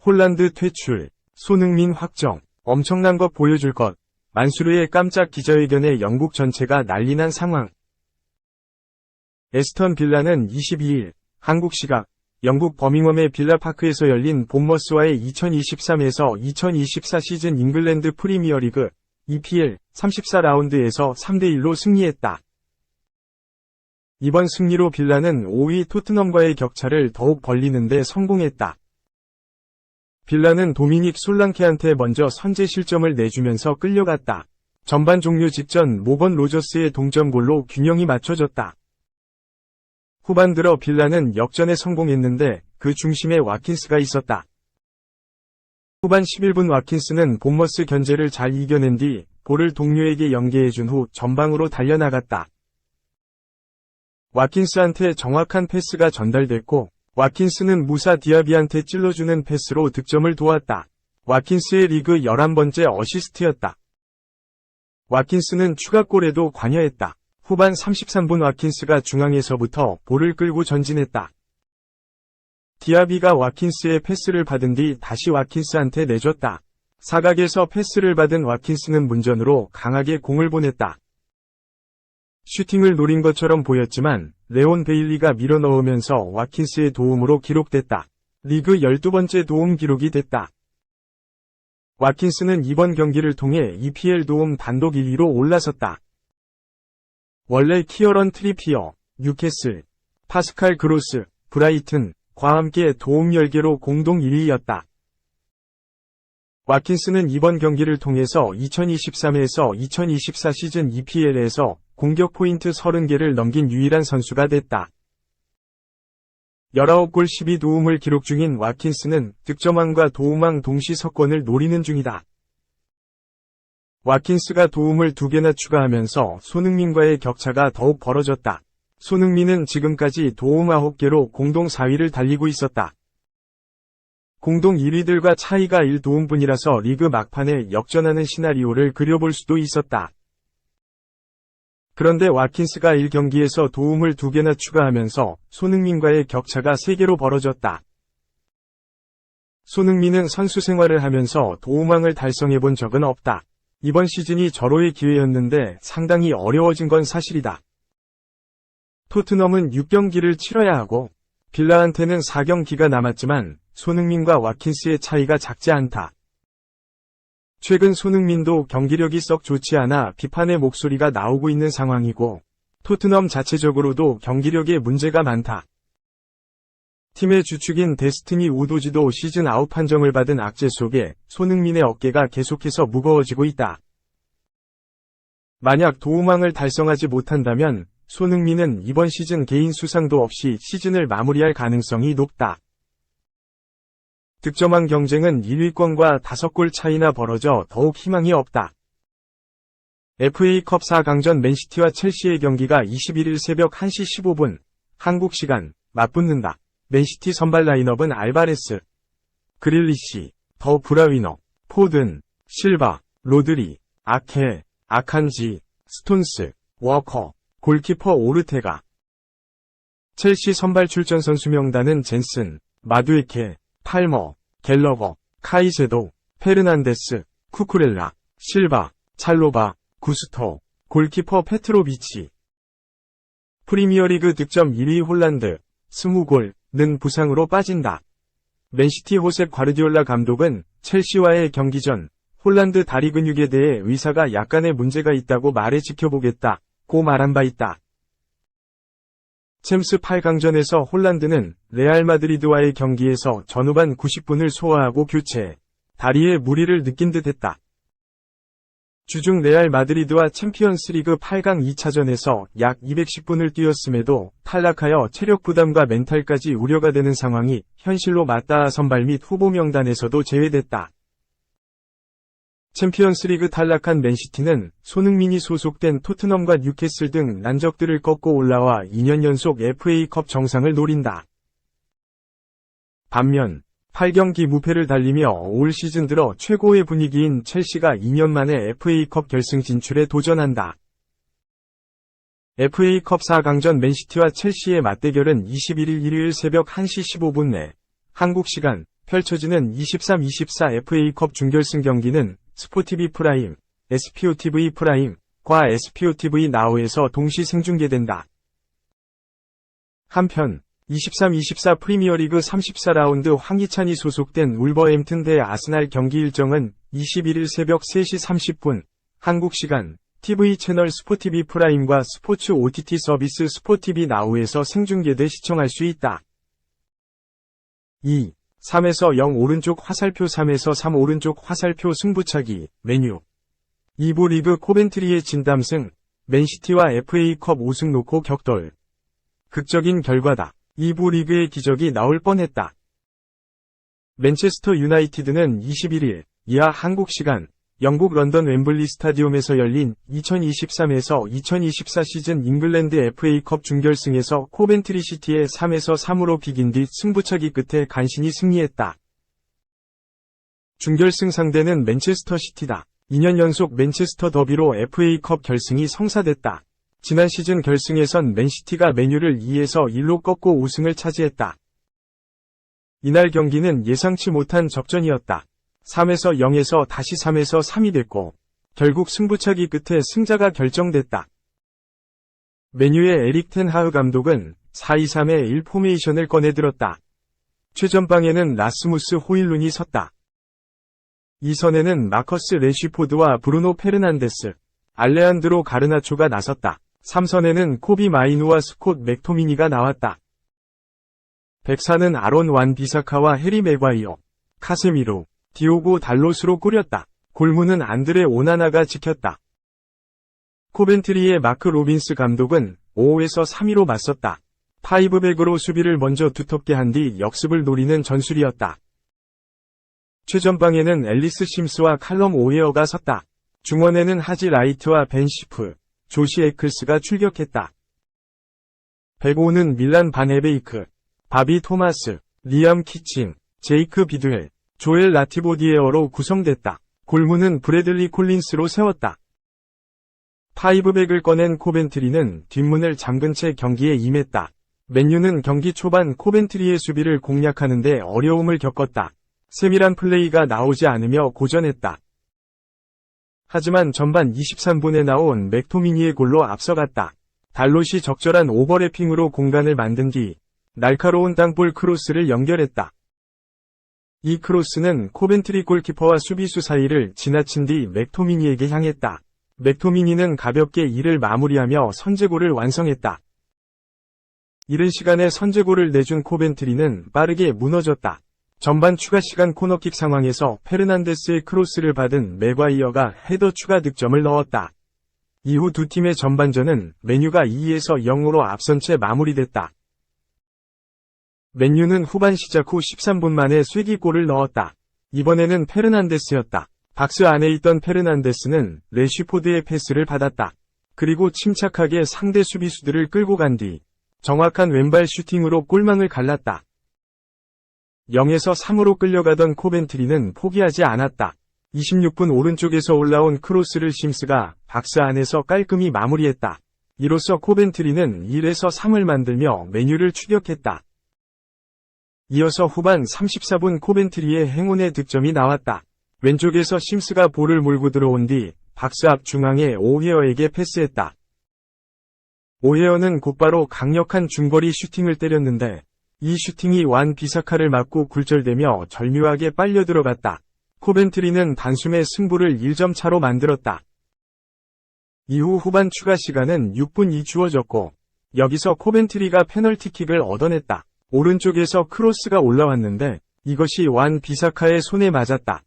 홀란드 퇴출, 손흥민 확정, 엄청난 것 보여줄 것, 만수르의 깜짝 기자회견에 영국 전체가 난리난 상황. 에스턴 빌라는 22일, 한국 시각, 영국 버밍엄의 빌라파크에서 열린 본머스와의 2023에서 2024 시즌 잉글랜드 프리미어리그 EPL 34라운드에서 3대1로 승리했다. 이번 승리로 빌라는 5위 토트넘과의 격차를 더욱 벌리는 데 성공했다. 빌라는 도미닉 솔랑케한테 먼저 선제 실점을 내주면서 끌려갔다. 전반 종료 직전 모건 로저스의 동점골로 균형이 맞춰졌다. 후반 들어 빌라는 역전에 성공했는데 그 중심에 와킨스가 있었다. 후반 11분 와킨스는 본머스 견제를 잘 이겨낸 뒤 볼을 동료에게 연계해준 후 전방으로 달려나갔다. 와킨스한테 정확한 패스가 전달됐고 와킨스는 무사 디아비한테 찔러주는 패스로 득점을 도왔다. 와킨스의 리그 11번째 어시스트였다. 와킨스는 추가골에도 관여했다. 후반 33분 와킨스가 중앙에서부터 볼을 끌고 전진했다. 디아비가 와킨스의 패스를 받은 뒤 다시 와킨스한테 내줬다. 사각에서 패스를 받은 와킨스는 문전으로 강하게 공을 보냈다. 슈팅을 노린 것처럼 보였지만 레온 베일리가 밀어넣으면서 와킨스의 도움으로 기록됐다. 리그 12번째 도움 기록이 됐다. 와킨스는 이번 경기를 통해 EPL 도움 단독 1위로 올라섰다. 원래 키어런 트리피어, 뉴캐슬, 파스칼 그로스, 브라이튼과 함께 도움 10개로 공동 1위였다. 와킨스는 이번 경기를 통해서 2023에서 2024 시즌 EPL에서 공격 포인트 30개를 넘긴 유일한 선수가 됐다. 19골 12도움을 기록 중인 와킨스는 득점왕과 도움왕 동시 석권을 노리는 중이다. 와킨스가 도움을 2개나 추가하면서 손흥민과의 격차가 더욱 벌어졌다. 손흥민은 지금까지 도움 9개로 공동 4위를 달리고 있었다. 공동 1위들과 차이가 1도움뿐이라서 리그 막판에 역전하는 시나리오를 그려볼 수도 있었다. 그런데 와킨스가 1경기에서 도움을 2개나 추가하면서 손흥민과의 격차가 3개로 벌어졌다. 손흥민은 선수 생활을 하면서 도움왕을 달성해본 적은 없다. 이번 시즌이 절호의 기회였는데 상당히 어려워진 건 사실이다. 토트넘은 6경기를 치러야 하고 빌라한테는 4경기가 남았지만 손흥민과 와킨스의 차이가 작지 않다. 최근 손흥민도 경기력이 썩 좋지 않아 비판의 목소리가 나오고 있는 상황이고 토트넘 자체적으로도 경기력에 문제가 많다. 팀의 주축인 데스티니 우도지도 시즌 아웃 판정을 받은 악재 속에 손흥민의 어깨가 계속해서 무거워지고 있다. 만약 도움왕을 달성하지 못한다면 손흥민은 이번 시즌 개인 수상도 없이 시즌을 마무리할 가능성이 높다. 득점왕 경쟁은 1위권과 5골 차이나 벌어져 더욱 희망이 없다. FA컵 4강전 맨시티와 첼시의 경기가 21일 새벽 1시 15분 한국 시간 맞붙는다. 맨시티 선발 라인업은 알바레스, 그릴리시, 더 브라위너, 포든, 실바, 로드리, 아케, 아칸지, 스톤스, 워커, 골키퍼 오르테가. 첼시 선발 출전 선수 명단은 젠슨, 마두에케, 팔머, 갤러거, 카이세도, 페르난데스, 쿠쿠렐라, 실바, 찰로바, 구스토, 골키퍼 페트로비치. 프리미어리그 득점 1위 홀란드, 20골,는 부상으로 빠진다. 맨시티 호셉 과르디올라 감독은 첼시와의 경기 전 홀란드 다리 근육에 대해 의사가 약간의 문제가 있다고 말해 지켜보겠다고 말한 바 있다. 챔스 8강전에서 홀란드는 레알 마드리드와의 경기에서 전후반 90분을 소화하고 교체, 다리에 무리를 느낀 듯 했다. 주중 레알 마드리드와 챔피언스리그 8강 2차전에서 약 210분을 뛰었음에도 탈락하여 체력 부담과 멘탈까지 우려가 되는 상황이 현실로 맞닿아 선발 및 후보 명단에서도 제외됐다. 챔피언스리그 탈락한 맨시티는 손흥민이 소속된 토트넘과 뉴캐슬 등 난적들을 꺾고 올라와 2년 연속 FA컵 정상을 노린다. 반면 8경기 무패를 달리며 올 시즌 들어 최고의 분위기인 첼시가 2년 만에 FA컵 결승 진출에 도전한다. FA컵 4강전 맨시티와 첼시의 맞대결은 21일 일요일 새벽 1시 15분 내 한국 시간 펼쳐지는 23-24 FA컵 준결승 경기는 스포티비 프라임, SPOTV 프라임과 SPOTV 나우에서 동시 생중계된다. 한편 23-24 프리미어리그 34라운드 황희찬이 소속된 울버햄튼 대 아스날 경기 일정은 21일 새벽 3시 30분 한국 시간 TV 채널 스포티비 프라임과 스포츠 OTT 서비스 스포티비 나우에서 생중계돼 시청할 수 있다. 2. 3에서 0 오른쪽 화살표 3에서 3 오른쪽 화살표 승부차기 메뉴 2부 리그 코벤트리의 진담승 맨시티와 FA컵 우승 놓고 격돌 극적인 결과다. 2부 리그의 기적이 나올 뻔했다. 맨체스터 유나이티드는 21일 이하 한국 시간 영국 런던 웸블리 스타디움에서 열린 2023에서 2024 시즌 잉글랜드 FA컵 준결승에서 코벤트리 시티에 3에서 3으로 비긴 뒤 승부차기 끝에 간신히 승리했다. 준결승 상대는 맨체스터 시티다. 2년 연속 맨체스터 더비로 FA컵 결승이 성사됐다. 지난 시즌 결승에선 맨시티가 맨유를 2에서 1로 꺾고 우승을 차지했다. 이날 경기는 예상치 못한 접전이었다. 3에서 0에서 다시 3에서 3이 됐고 결국 승부차기 끝에 승자가 결정됐다. 맨유의 에릭 텐 하흐 감독은 4-2-3-1 포메이션을 꺼내들었다. 최전방에는 라스무스 호일룬이 섰다. 2선에는 마커스 레쉬포드와 브루노 페르난데스, 알레한드로 가르나초가 나섰다. 3선에는 코비 마이누와 스콧 맥토미니가 나왔다. 백사는 아론 완 비사카와 해리 맥과이어, 카세미로, 디오고 달로스로 꾸렸다. 골문은 안드레 오나나가 지켰다. 코벤트리의 마크 로빈스 감독은 5에서 3-2로 맞섰다. 파이브백으로 수비를 먼저 두텁게 한 뒤 역습을 노리는 전술이었다. 최전방에는 앨리스 심스와 칼럼 오웨어가 섰다. 중원에는 하지 라이트와 벤 시프, 조시 에클스가 출격했다. 백오는 밀란 반 에베이크, 바비 토마스, 리암 키친, 제이크 비드웰, 조엘 라티보디에어로 구성됐다. 골문은 브래들리 콜린스로 세웠다. 파이브백을 꺼낸 코벤트리는 뒷문을 잠근 채 경기에 임했다. 맨유는 경기 초반 코벤트리의 수비를 공략하는 데 어려움을 겪었다. 세밀한 플레이가 나오지 않으며 고전했다. 하지만 전반 23분에 나온 맥토미니의 골로 앞서갔다. 달롯이 적절한 오버래핑으로 공간을 만든 뒤 날카로운 땅볼 크로스를 연결했다. 이 크로스는 코벤트리 골키퍼와 수비수 사이를 지나친 뒤 맥토미니에게 향했다. 맥토미니는 가볍게 이를 마무리하며 선제골을 완성했다. 이른 시간에 선제골을 내준 코벤트리는 빠르게 무너졌다. 전반 추가 시간 코너킥 상황에서 페르난데스의 크로스를 받은 맥과이어가 헤더 추가 득점을 넣었다. 이후 두 팀의 전반전은 맨유가 2에서 0으로 앞선 채 마무리됐다. 맨유는 후반 시작 후 13분 만에 쐐기골을 넣었다. 이번에는 페르난데스였다. 박스 안에 있던 페르난데스는 레쉬포드의 패스를 받았다. 그리고 침착하게 상대 수비수들을 끌고 간 뒤 정확한 왼발 슈팅으로 골망을 갈랐다. 0에서 3으로 끌려가던 코벤트리는 포기하지 않았다. 26분 오른쪽에서 올라온 크로스를 심스가 박스 안에서 깔끔히 마무리했다. 이로써 코벤트리는 1에서 3을 만들며 맨유를 추격했다. 이어서 후반 34분 코벤트리의 행운의 득점이 나왔다. 왼쪽에서 심스가 볼을 몰고 들어온 뒤 박스 앞 중앙에 오헤어에게 패스했다. 오헤어는 곧바로 강력한 중거리 슈팅을 때렸는데 이 슈팅이 완 비사카를 맞고 굴절되며 절묘하게 빨려 들어갔다. 코벤트리는 단숨에 승부를 1점 차로 만들었다. 이후 후반 추가 시간은 6분이 주어졌고 여기서 코벤트리가 페널티킥을 얻어냈다. 오른쪽에서 크로스가 올라왔는데 이것이 완 비사카의 손에 맞았다.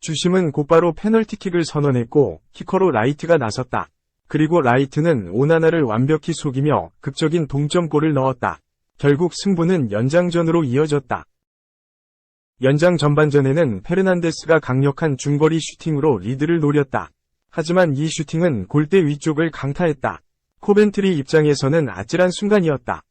주심은 곧바로 페널티킥을 선언했고 키커로 라이트가 나섰다. 그리고 라이트는 오나나를 완벽히 속이며 극적인 동점골을 넣었다. 결국 승부는 연장전으로 이어졌다. 연장 전반전에는 페르난데스가 강력한 중거리 슈팅으로 리드를 노렸다. 하지만 이 슈팅은 골대 위쪽을 강타했다. 코벤트리 입장에서는 아찔한 순간이었다.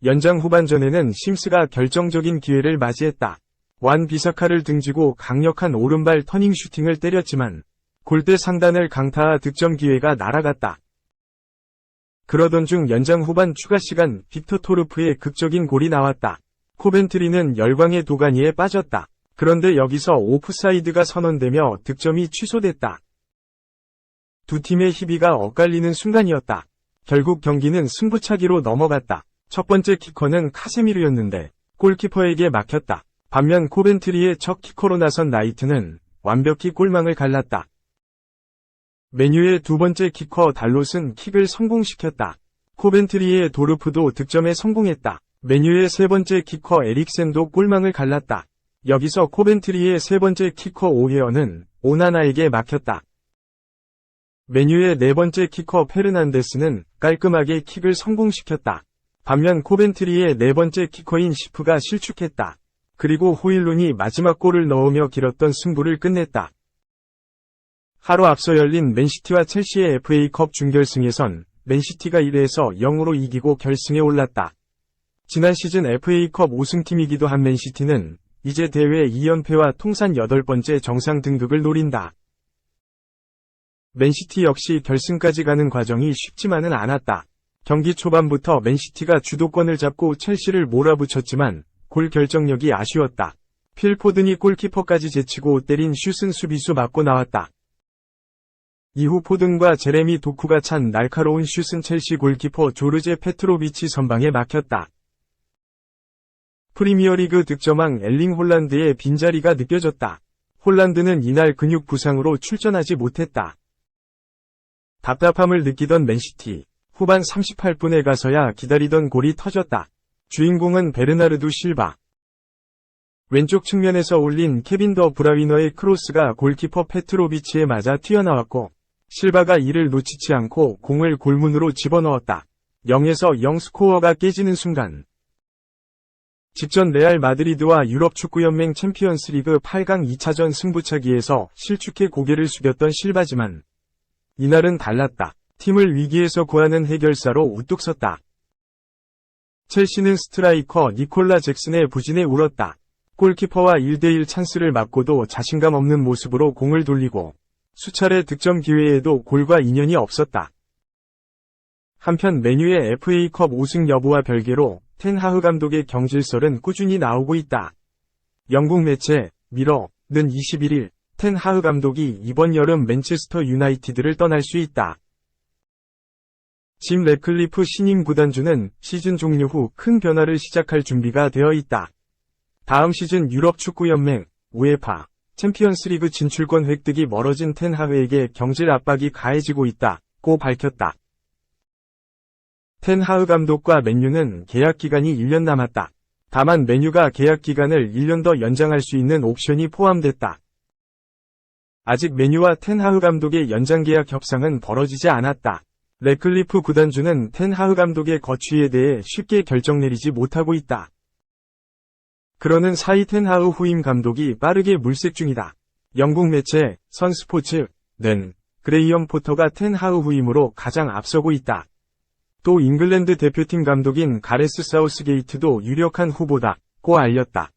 연장 후반전에는 심스가 결정적인 기회를 맞이했다. 완 비사카를 등지고 강력한 오른발 터닝 슈팅을 때렸지만 골대 상단을 강타하 득점 기회가 날아갔다. 그러던 중 연장 후반 추가 시간 빅터 토르프의 극적인 골이 나왔다. 코벤트리는 열광의 도가니에 빠졌다. 그런데 여기서 오프사이드가 선언되며 득점이 취소됐다. 두 팀의 희비가 엇갈리는 순간이었다. 결국 경기는 승부차기로 넘어갔다. 첫 번째 키커는 카세미르였는데 골키퍼에게 막혔다. 반면 코벤트리의 첫 키커로 나선 나이트는 완벽히 골망을 갈랐다. 맨유의 두 번째 키커 달롯은 킥을 성공시켰다. 코벤트리의 도르프도 득점에 성공했다. 맨유의 세 번째 키커 에릭센도 골망을 갈랐다. 여기서 코벤트리의 세 번째 키커 오헤어는 오나나에게 막혔다. 맨유의 네 번째 키커 페르난데스는 깔끔하게 킥을 성공시켰다. 반면 코벤트리의 네 번째 키커인 시프가 실축했다. 그리고 호일룬이 마지막 골을 넣으며 길었던 승부를 끝냈다. 하루 앞서 열린 맨시티와 첼시의 FA컵 준결승에선 맨시티가 1에서 0으로 이기고 결승에 올랐다. 지난 시즌 FA컵 우승팀이기도 한 맨시티는 이제 대회 2연패와 통산 8번째 정상 등극을 노린다. 맨시티 역시 결승까지 가는 과정이 쉽지만은 않았다. 경기 초반부터 맨시티가 주도권을 잡고 첼시를 몰아붙였지만 골 결정력이 아쉬웠다. 필 포든이 골키퍼까지 제치고 때린 슛은 수비수 맞고 나왔다. 이후 포든과 제레미 도쿠가 찬 날카로운 슛은 첼시 골키퍼 조르제 페트로비치 선방에 막혔다. 프리미어리그 득점왕 엘링 홀란드의 빈자리가 느껴졌다. 홀란드는 이날 근육 부상으로 출전하지 못했다. 답답함을 느끼던 맨시티, 후반 38분에 가서야 기다리던 골이 터졌다. 주인공은 베르나르두 실바. 왼쪽 측면에서 올린 케빈 더 브라위너의 크로스가 골키퍼 페트로비치에 맞아 튀어나왔고 실바가 이를 놓치지 않고 공을 골문으로 집어넣었다. 0에서 0 스코어가 깨지는 순간 직전 레알 마드리드와 유럽축구연맹 챔피언스리그 8강 2차전 승부차기에서 실축해 고개를 숙였던 실바지만 이날은 달랐다. 팀을 위기에서 구하는 해결사로 우뚝 섰다. 첼시는 스트라이커 니콜라 잭슨의 부진에 울었다. 골키퍼와 1대1 찬스를 맞고도 자신감 없는 모습으로 공을 돌리고 수차례 득점 기회에도 골과 인연이 없었다. 한편 맨유의 FA컵 우승 여부와 별개로 텐 하흐 감독의 경질설은 꾸준히 나오고 있다. 영국 매체 미러는 21일 텐 하흐 감독이 이번 여름 맨체스터 유나이티드를 떠날 수 있다. 짐 래클리프 신임 구단주는 시즌 종료 후 큰 변화를 시작할 준비가 되어 있다. 다음 시즌 유럽축구연맹, 우에파, 챔피언스리그 진출권 획득이 멀어진 텐 하흐에게 경질 압박이 가해지고 있다고 밝혔다. 텐 하흐 감독과 맨유는 계약 기간이 1년 남았다. 다만 맨유가 계약 기간을 1년 더 연장할 수 있는 옵션이 포함됐다. 아직 맨유와 텐 하흐 감독의 연장 계약 협상은 벌어지지 않았다. 래클리프 구단주는 텐 하흐 감독의 거취에 대해 쉽게 결정 내리지 못하고 있다. 그러는 사이 텐 하흐 후임 감독이 빠르게 물색 중이다. 영국 매체 선스포츠는 그레이엄 포터가 텐 하흐 후임으로 가장 앞서고 있다. 또 잉글랜드 대표팀 감독인 가레스 사우스게이트도 유력한 후보다고 알렸다.